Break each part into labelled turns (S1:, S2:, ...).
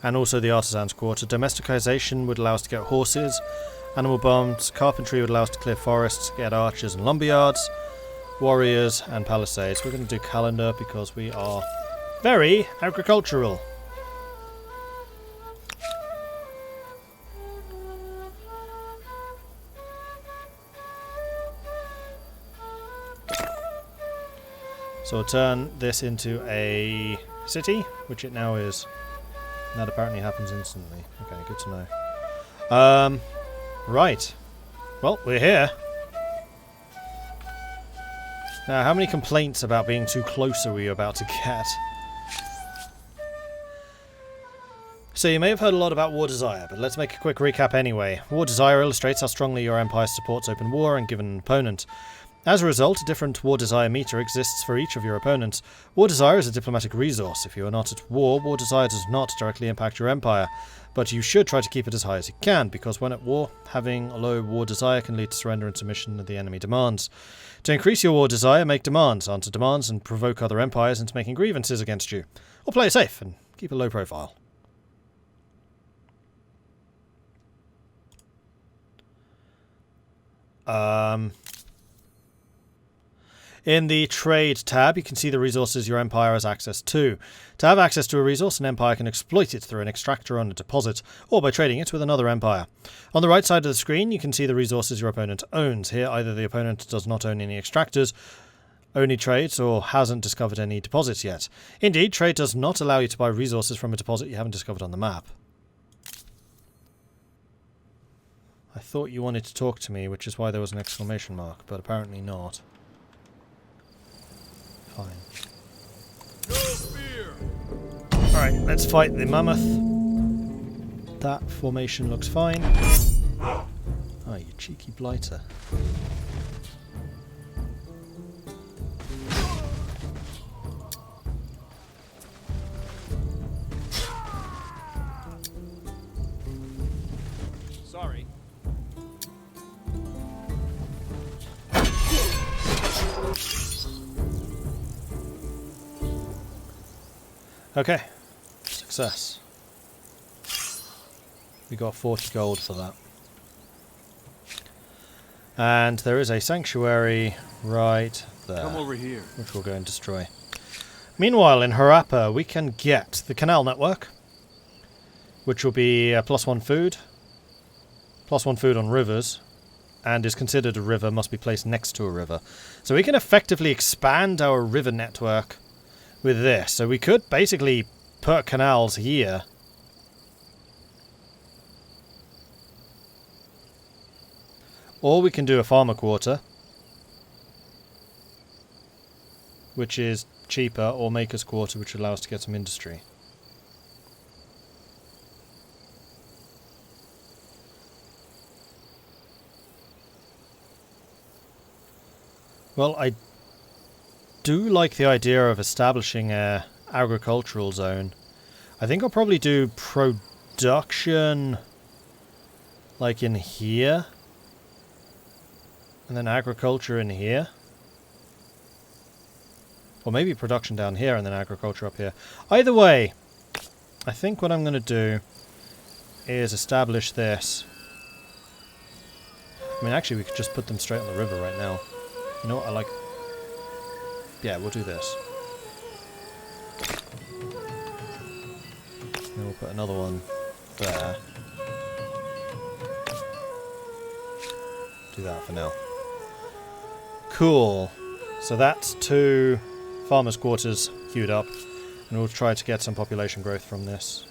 S1: and also the artisan's quarter. Domesticization would allow us to get horses, animal bombs. Carpentry would allow us to clear forests, get archers and lumberyards, warriors and palisades. We're going to do calendar because we are very agricultural. So we'll turn this into a city, which it now is. And that apparently happens instantly. Okay, good to know. Right. Well, we're here. Now, how many complaints about being too close are we about to get? So you may have heard a lot about War Desire, but let's make a quick recap anyway. War Desire illustrates how strongly your empire supports open war and given an opponent. As a result, a different War Desire meter exists for each of your opponents. War Desire is a diplomatic resource. If you are not at war, War Desire does not directly impact your empire, but you should try to keep it as high as you can, because when at war, having a low War Desire can lead to surrender and submission to the enemy demands. To increase your War Desire, make demands, answer demands, and provoke other empires into making grievances against you. Or play it safe and keep a low profile. In the Trade tab, you can see the resources your empire has access to. To have access to a resource, an empire can exploit it through an extractor on a deposit, or by trading it with another empire. On the right side of the screen, you can see the resources your opponent owns. Here, either the opponent does not own any extractors, only trades, or hasn't discovered any deposits yet. Indeed, trade does not allow you to buy resources from a deposit you haven't discovered on the map. I thought you wanted to talk to me, which is why there was an exclamation mark, but apparently not. Alright, let's fight the mammoth. That formation looks fine. Oh, you cheeky blighter.
S2: Sorry.
S1: Okay, success. We got 40 gold for that. And there is a sanctuary right there.
S2: Come over here.
S1: Which we'll go and destroy. Meanwhile, in Harappa, we can get the canal network, which will be +1 food. +1 food on rivers, and is considered a river, must be placed next to a river. So we can effectively expand our river network with this. So we could basically put canals here. Or we can do a farmer quarter, which is cheaper, or maker's quarter, which allows us to get some industry. Well, I do like the idea of establishing a agricultural zone. I think I'll probably do production like in here, and then agriculture in here, or maybe production down here and then agriculture up here. Either way, I think what I'm going to do is establish this. I mean, actually we could just put them straight on the river right now. You know what, I like... Yeah, we'll do this. Then we'll put another one there. Do that for now. Cool. So that's 2 farmers' quarters queued up, and we'll try to get some population growth from this.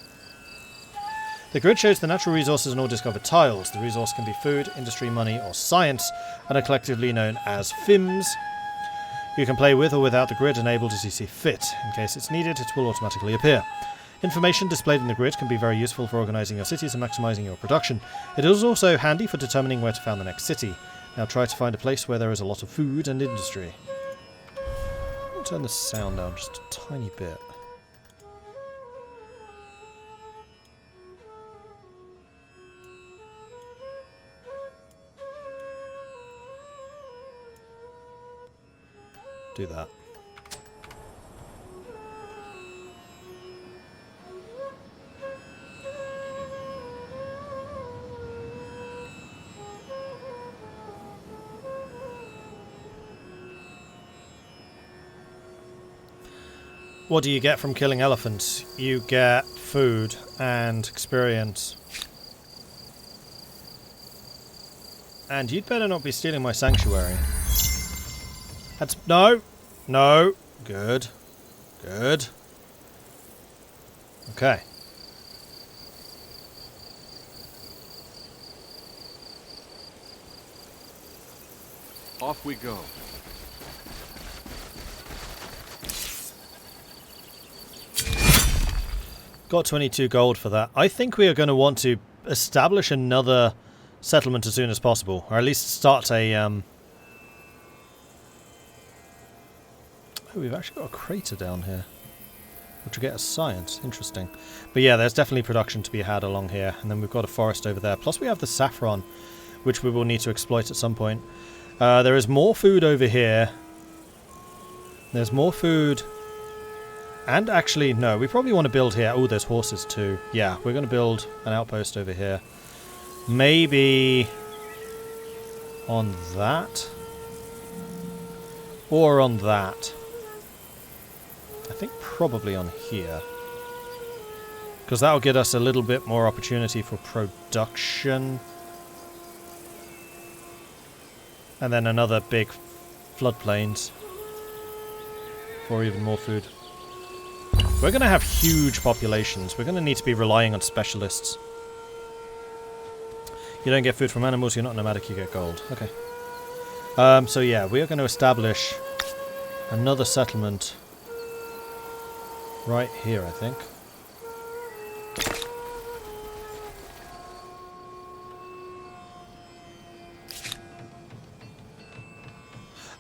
S1: The grid shows the natural resources in all discovered tiles. The resource can be food, industry, money, or science, and are collectively known as FIMS. You can play with or without the grid, enabled as you see fit. In case it's needed, it will automatically appear. Information displayed in the grid can be very useful for organising your cities and maximising your production. It is also handy for determining where to found the next city. Now try to find a place where there is a lot of food and industry. I'll turn the sound down just a tiny bit. Do that. What do you get from killing elephants? You get food and experience. And you'd better not be stealing my sanctuary. That's... No! No! Good. Good. Okay.
S2: Off we go.
S1: Got 22 gold for that. I think we are going to want to establish another settlement as soon as possible. Or at least start a... Oh, we've actually got a crater down here. Which will get us science. Interesting. But yeah, there's definitely production to be had along here. And then we've got a forest over there. Plus we have the saffron, which we will need to exploit at some point. There is more food over here. There's more food... And actually, no, we probably want to build here. Oh, there's horses too. Yeah, we're going to build an outpost over here. Maybe on that. Or on that. I think probably on here. Because that will get us a little bit more opportunity for production. And then another big floodplains. For even more food. We're going to have huge populations. We're going to need to be relying on specialists. You don't get food from animals, you're not nomadic, you get gold. Okay. So yeah, we are going to establish another settlement right here, I think.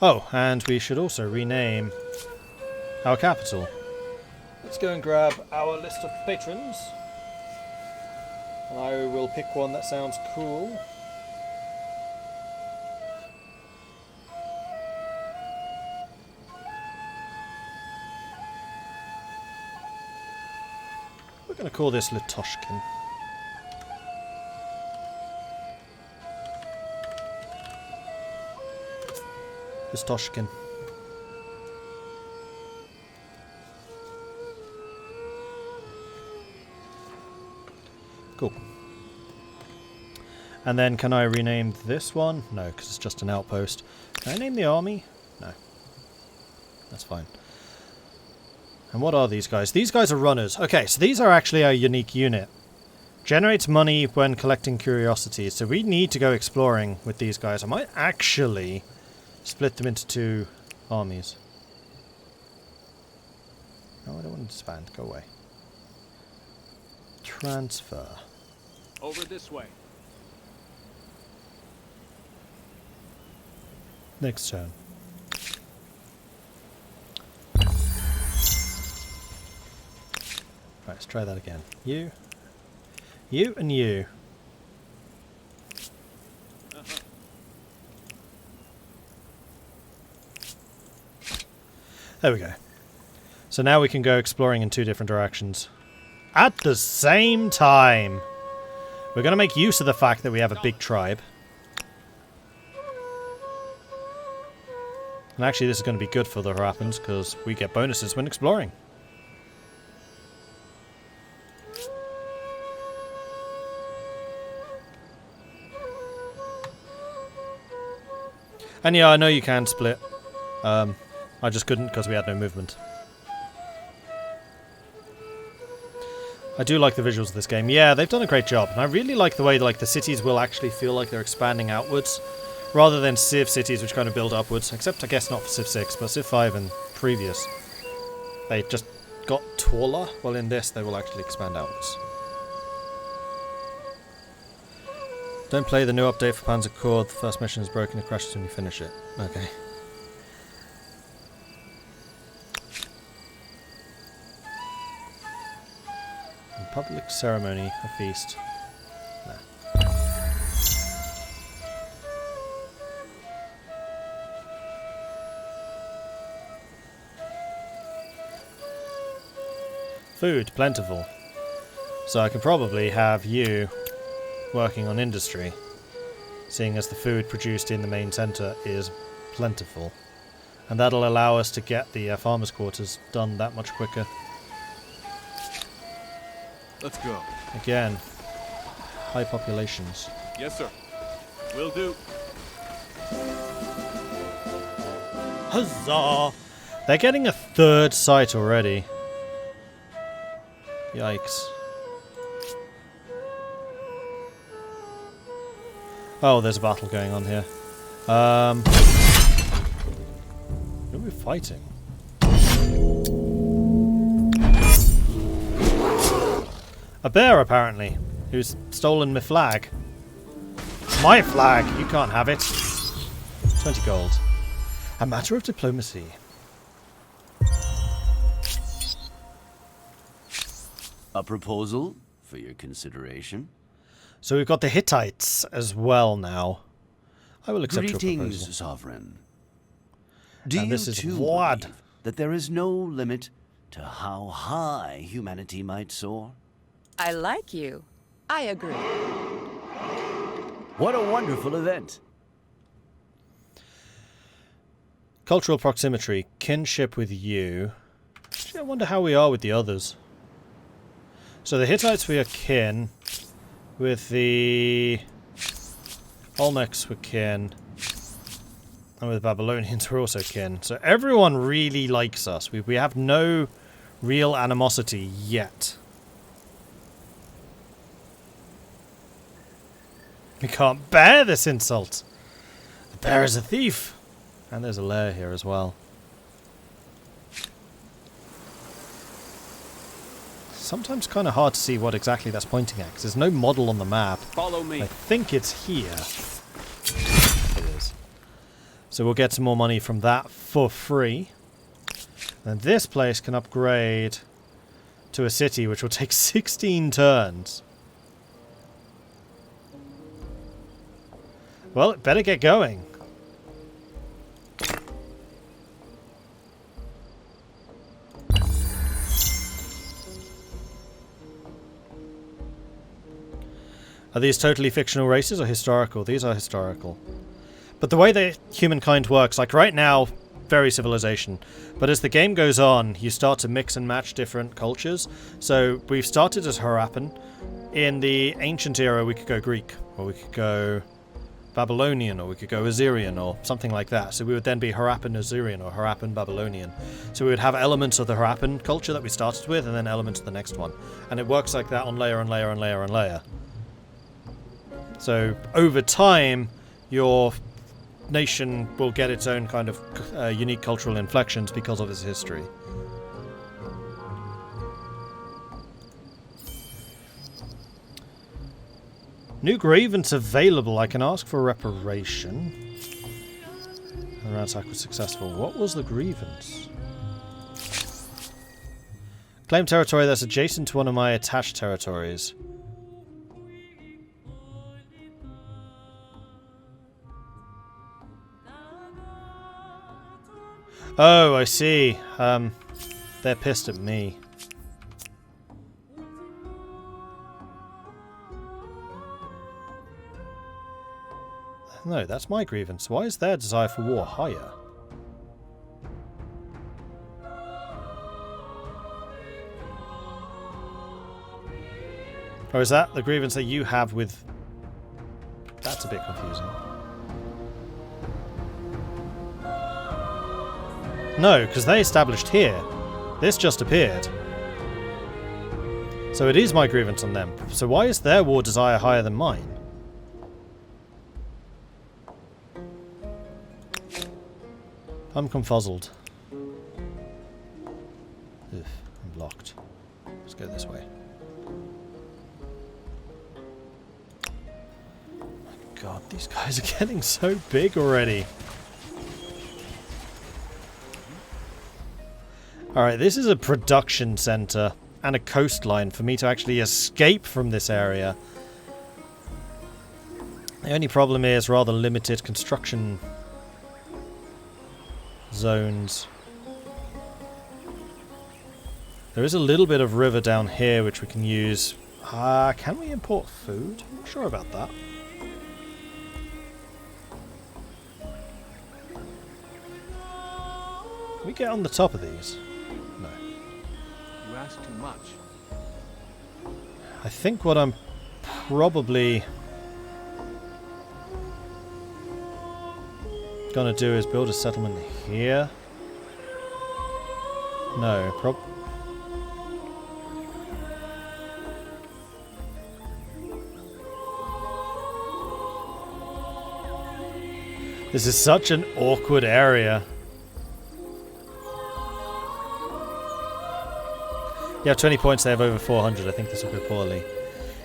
S1: Oh, and we should also rename our capital. Let's go and grab our list of patrons. And I will pick one that sounds cool. We're going to call this Litoshkin. Litoshkin. Cool. And then can I rename this one? No, because it's just an outpost. Can I name the army? No. That's fine. And what are these guys? These guys are runners. Okay, so these are actually a unique unit. Generates money when collecting curiosities. So we need to go exploring with these guys. I might actually split them into 2 armies. No, I don't want to disband. Go away. Transfer.
S2: Over this way.
S1: Next turn. Right, let's try that again. You. You and you. There we go. So now we can go exploring in 2 different directions. At the same time. We're going to make use of the fact that we have a big tribe. And actually this is going to be good for the Harappans because we get bonuses when exploring. And yeah, I know you can split. I just couldn't because we had no movement. I do like the visuals of this game. Yeah, they've done a great job. And I really like the way the cities will actually feel like they're expanding outwards. Rather than Civ cities which kind of build upwards. Except I guess not for Civ 6, but Civ 5 and previous. They just got taller. Well, in this they will actually expand outwards. Don't play the new update for Panzer Corps. The first mission is broken. It crashes when you finish it. Okay. Public ceremony, a feast. Nah. Food, plentiful. So I can probably have you working on industry, seeing as the food produced in the main centre is plentiful. And that'll allow us to get the farmers' quarters done that much quicker.
S2: Let's go.
S1: Again, high populations.
S2: Yes, sir. Will do.
S1: Huzzah! They're getting a third site already. Yikes. Oh, there's a battle going on here. Who are we fighting? A bear, apparently, who's stolen my flag. My flag! You can't have it. 20 gold. A matter of diplomacy.
S3: A proposal for your consideration.
S1: So we've got the Hittites as well now. I will accept your
S3: Greetings,
S1: proposal.
S3: Sovereign. Do
S1: And
S3: you
S1: this is
S3: too
S1: Vlad.
S3: believe that there is no limit to how high humanity might soar?
S4: I like you. I agree.
S3: What a wonderful event.
S1: Cultural proximity. Kinship with you. Actually, I wonder how we are with the others. So the Hittites we are kin. With the Olmecs we're kin. And with the Babylonians we're also kin. So everyone really likes us. We have no real animosity yet. We can't bear this insult. The bear is a thief. And there's a lair here as well. Sometimes kind of hard to see what exactly that's pointing at, because there's no model on the map.
S2: Follow me.
S1: I think it's here. It is. So we'll get some more money from that for free. And this place can upgrade to a city, which will take 16 turns. Well, it better get going. Are these totally fictional races or historical? These are historical. But the way that humankind works, like right now, very civilization. But as the game goes on, you start to mix and match different cultures. So we've started as Harappan. In the ancient era, we could go Greek, or we could go Babylonian, or we could go Assyrian, or something like that. So we would then be Harappan Assyrian, or Harappan Babylonian. So we would have elements of the Harappan culture that we started with, and then elements of the next one. And it works like that on layer and layer and layer and layer. So over time, your nation will get its own kind of unique cultural inflections because of its history. New grievance available. I can ask for reparation. The ransack was successful. What was the grievance? Claim territory that's adjacent to one of my attached territories. Oh, I see. They're pissed at me. No, that's my grievance. Why is their desire for war higher? Or is that the grievance that you have with... That's a bit confusing. No, because they established here. This just appeared. So it is my grievance on them. So why is their war desire higher than mine? I'm confuzzled. Ugh, I'm blocked. Let's go this way. My God, these guys are getting so big already. Alright, this is a production center and a coastline for me to actually escape from this area. The only problem is rather limited construction zones. There is a little bit of river down here which we can use. Can we import food? I'm not sure about that. Can we get on the top of these? No.
S2: You ask too much.
S1: I think what I'm probably gonna do is build a settlement here. No, This is such an awkward area. You have 20 points, they have over 400. I think this will go poorly.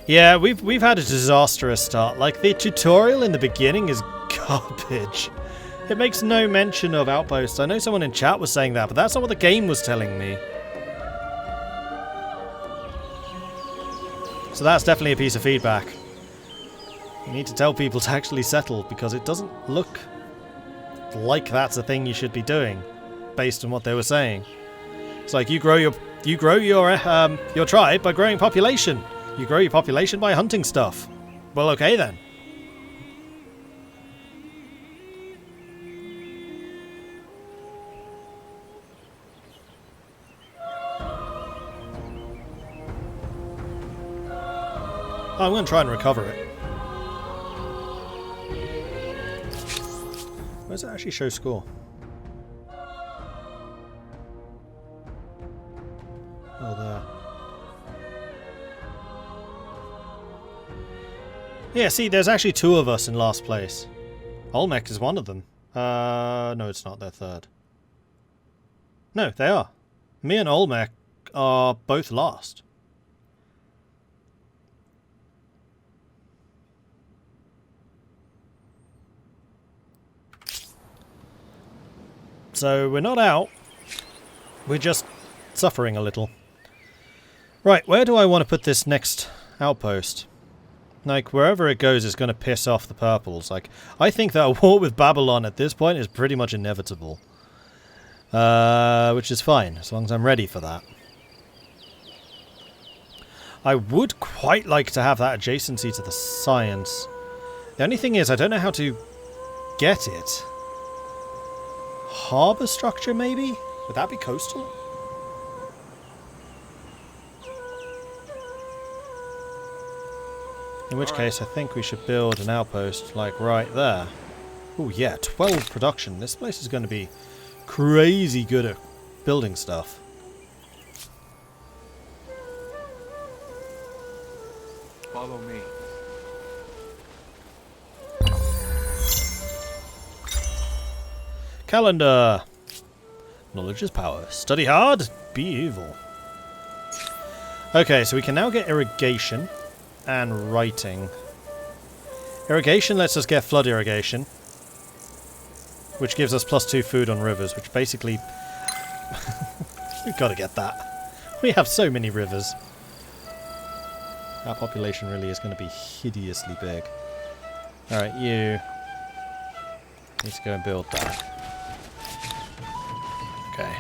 S1: Yeah, we've had a disastrous start. Like, the tutorial in the beginning is garbage. It makes no mention of outposts. I know someone in chat was saying that, but that's not what the game was telling me. So that's definitely a piece of feedback. You need to tell people to actually settle, because it doesn't look like that's a thing you should be doing, based on what they were saying. It's like you grow your tribe by growing population. You grow your population by hunting stuff. Well, okay then. I'm going to try and recover it. Where does it actually show score? Oh, there. Yeah, see, there's actually 2 of us in last place. Olmec is one of them. No, it's not. They're third. No, they are. Me and Olmec are both last. So we're not out. We're just suffering a little. Right, where do I want to put this next outpost? Like, wherever it goes is going to piss off the purples. Like, I think that a war with Babylon at this point is pretty much inevitable. Which is fine, as long as I'm ready for that. I would quite like to have that adjacency to the science. The only thing is, I don't know how to get it. Harbour structure, maybe? Would that be coastal? In which case, I think we should build an outpost, like, right there. Oh yeah, 12 production. This place is going to be crazy good at building stuff.
S2: Follow me.
S1: Calendar. Knowledge is power. Study hard, be evil. Okay, so we can now get irrigation and writing. Irrigation lets us get flood irrigation, which gives us +2 food on rivers, which basically... We've got to get that. We have so many rivers. Our population really is going to be hideously big. Alright, you need to go and build that. Okay.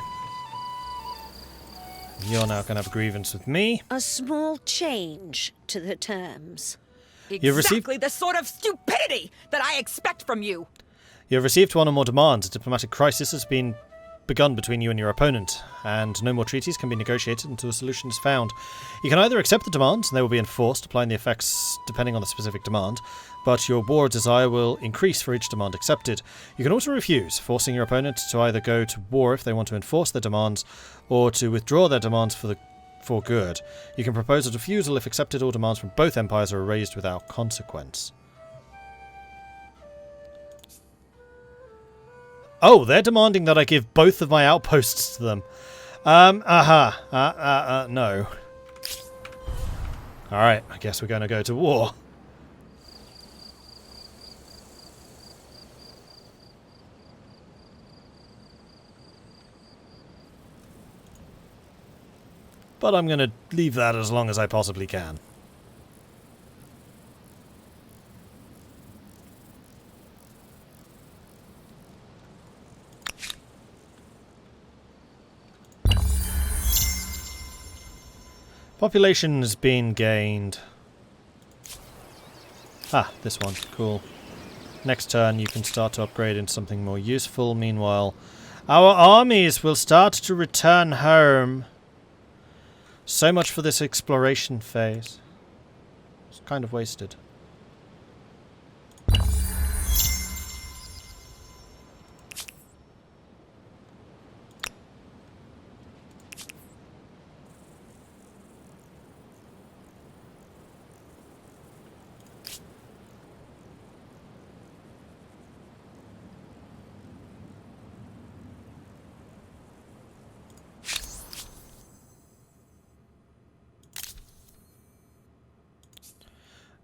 S1: You're now going to have a grievance with me.
S5: A small change to the terms.
S4: Exactly the sort of stupidity that I expect from you.
S1: You have received 1 or more demands. A diplomatic crisis has been begun between you and your opponent, and no more treaties can be negotiated until a solution is found. You can either accept the demands, and they will be enforced, applying the effects depending on the specific demand, but your war desire will increase for each demand accepted. You can also refuse, forcing your opponent to either go to war if they want to enforce their demands, or to withdraw their demands for good. You can propose a refusal if accepted. All demands from both empires are erased without consequence. Oh, they're demanding that I give both of my outposts to them. No. Alright, I guess we're going to go to war. But I'm going to leave that as long as I possibly can. Population has been gained. Ah, this one. Cool. Next turn you can start to upgrade into something more useful. Meanwhile, Our armies will start to return home. So much for this exploration phase. It's kind of wasted.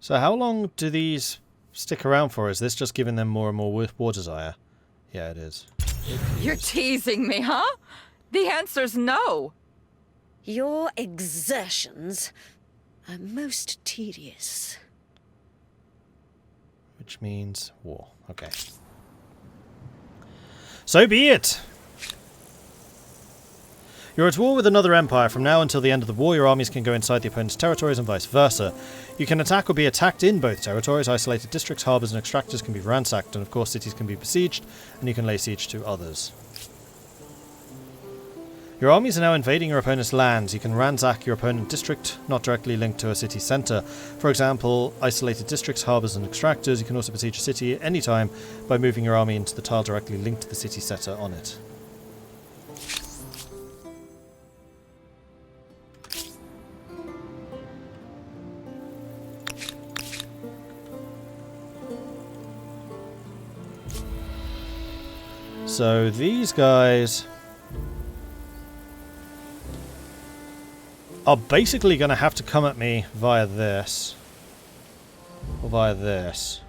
S1: So how long do these stick around for? Is this just giving them more and more war desire? Yeah, it is.
S4: You're teasing me, huh? The answer's no.
S5: Your exertions are most tedious.
S1: Which means war. Okay. So be it! You're at war with another empire. From now until the end of the war, your armies can go inside the opponent's territories and vice versa. You can attack or be attacked in both territories. Isolated districts, harbours and extractors can be ransacked, and of course cities can be besieged, and you can lay siege to others. Your armies are now invading your opponent's lands. You can ransack your opponent's district, not directly linked to a city centre. For example, isolated districts, harbours and extractors. You can also besiege a city at any time by moving your army into the tile directly linked to the city centre on it. So these guys are basically going to have to come at me via this. Or via this.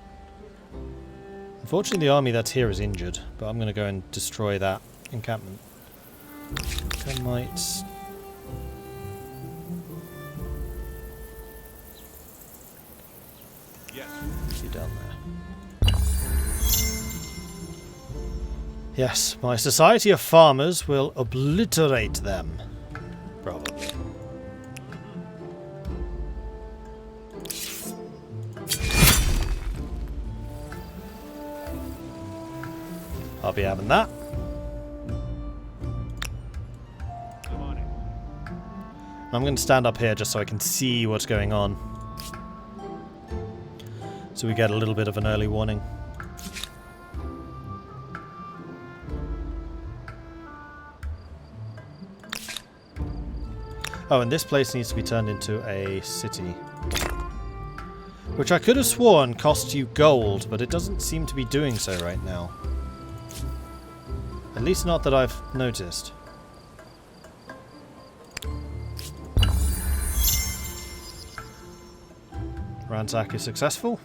S1: Unfortunately the army that's here is injured, but I'm going to go and destroy that encampment. Mites.
S2: Yes.
S1: You down there. Yes, my society of farmers will obliterate them. Probably. I'll be having that.
S2: I'm on it.
S1: I'm going to stand up here just so I can see what's going on. So we get a little bit of an early warning. Oh, and this place needs to be turned into a city. Which I could have sworn cost you gold, but it doesn't seem to be doing so right now. At least not that I've noticed. Ransack is successful.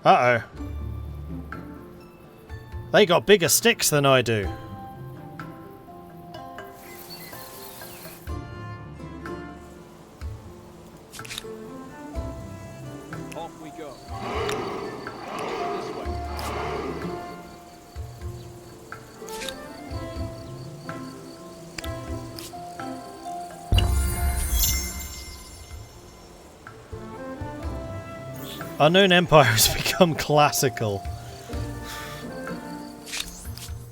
S1: Uh-oh. They got bigger sticks than I do.
S2: Off we go. This way.
S1: Unknown Empire has become classical.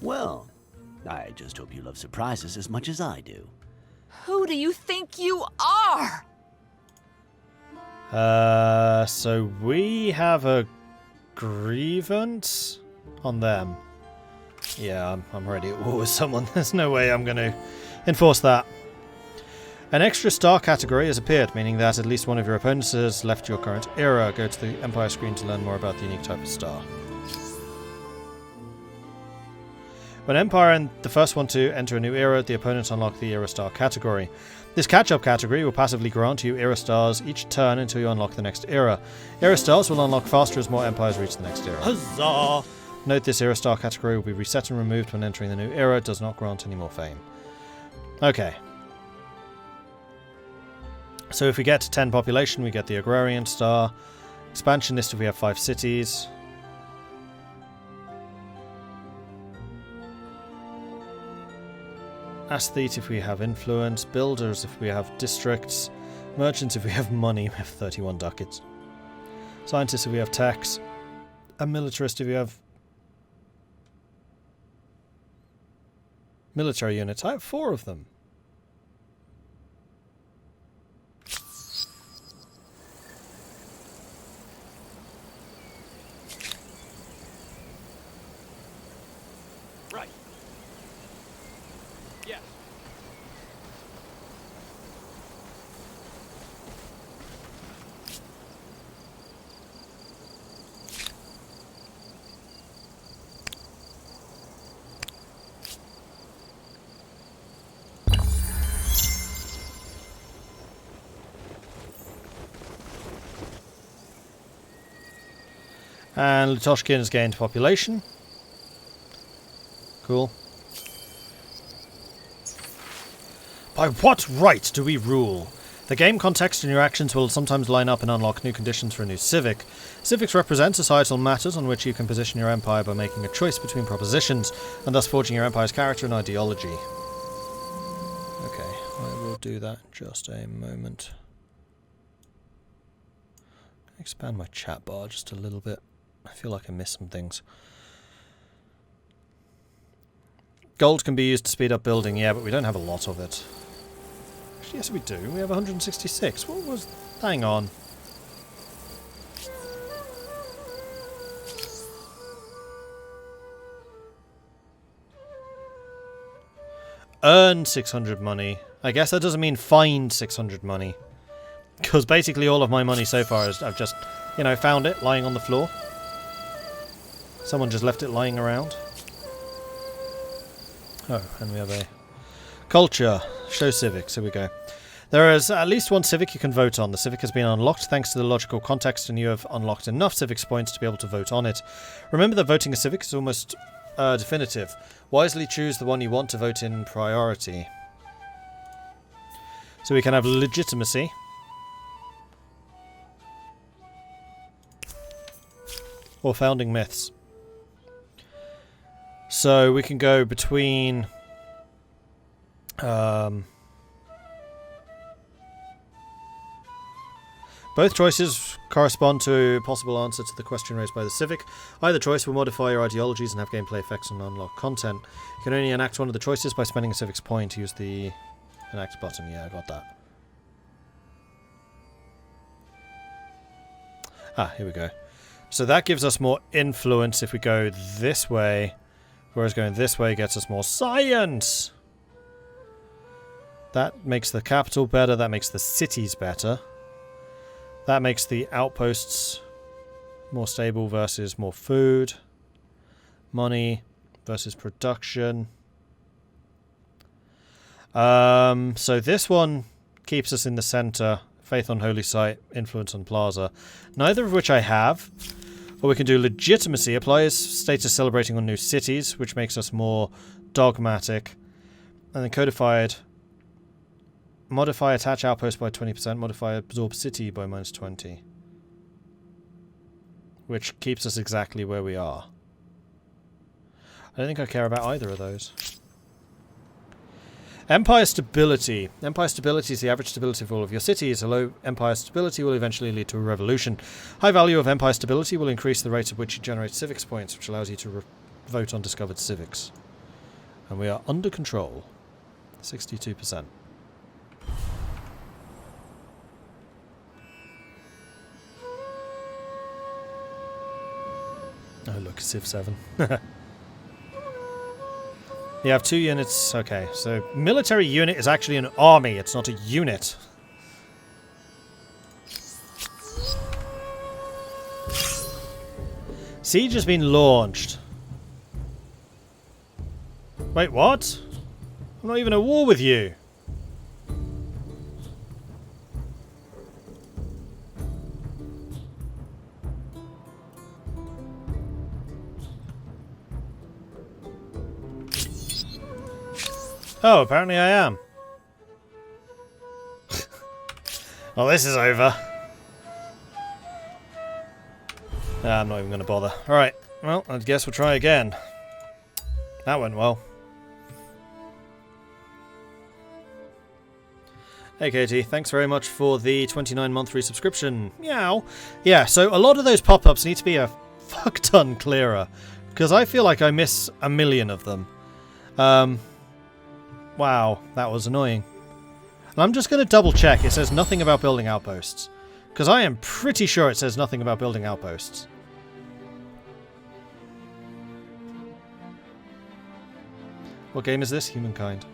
S3: Well, I just hope you love surprises as much as I do.
S4: Who do you think you are?
S1: So we have a grievance on them. Yeah, I'm already at war with someone. There's no way I'm going to enforce that. An extra star category has appeared, meaning that at least one of your opponents has left your current era. Go to the Empire screen to learn more about the unique type of star. When Empire and the first one to enter a new era, the opponents unlock the Era Star category. This catch-up category will passively grant you Era Stars each turn until you unlock the next era. Era Stars will unlock faster as more Empires reach the next era. Huzzah! Note this Era Star category will be reset and removed when entering the new era. It does not grant any more fame. Okay. So if we get to 10 population, we get the Agrarian Star. Expansionist if we have 5 cities. Aesthete if we have influence, builders if we have districts, merchants if we have money, we have 31 ducats, scientists if we have tax, a militarist if we have military units. I have 4 of them.
S2: Right. Yes.
S1: And Litoshkin has gained population. Cool. By what right do we rule? The game context and your actions will sometimes line up and unlock new conditions for a new civic. Civics represent societal matters on which you can position your empire by making a choice between propositions, and thus forging your empire's character and ideology. Okay, I will do that in just a moment. Expand my chat bar just a little bit. I feel like I missed some things. Gold can be used to speed up building, yeah, but we don't have a lot of it. Actually, yes we do. We have 166. What was... Hang on. Earn 600 money. I guess that doesn't mean find 600 money. Because basically all of my money so far is I've just, you know, found it lying on the floor. Someone just left it lying around. Oh, and we have a culture. Show civics. Here we go. There is at least one civic you can vote on. The civic has been unlocked thanks to the logical context, and you have unlocked enough civics points to be able to vote on it. Remember that voting a civic is almost definitive. Wisely choose the one you want to vote in priority. So we can have legitimacy. Or founding myths. So we can go between both choices correspond to a possible answer to the question raised by the civic. Either choice will modify your ideologies and have gameplay effects on unlocked content. You can only enact one of the choices by spending a civic's point. Use the enact button. Yeah, I got that. Ah, here we go. So that gives us more influence if we go this way. Whereas going this way gets us more science. That makes the capital better. That makes the cities better. That makes the outposts more stable versus more food. Money versus production. So this one keeps us in the center. Faith on Holy Site, influence on Plaza. Neither of which I have. Or we can do legitimacy. Applies status celebrating on new cities, which makes us more dogmatic. And then codified. Modify attach outpost by 20%. Modify absorb city by -20. Which keeps us exactly where we are. I don't think I care about either of those. Empire stability. Empire stability is the average stability of all of your cities. A low empire stability will eventually lead to a revolution. High value of empire stability will increase the rate at which you generate civics points, which allows you to vote on discovered civics. And we are under control. 62%. Oh look, Civ 7. You have 2 units. Okay, so military unit is actually an army. It's not a unit. Siege has been launched. Wait, what? I'm not even at war with you. Oh, apparently I am. Well, this is over. I'm not even going to bother. Alright, well, I guess we'll try again. That went well. Hey Katie, thanks very much for the 29-month resubscription. Meow. Yeah, so a lot of those pop-ups need to be a fuck ton clearer. Because I feel like I miss a million of them. Wow, that was annoying. And I'm just going to double check. It says nothing about building outposts. Because I am pretty sure it says nothing about building outposts. What game is this? Humankind.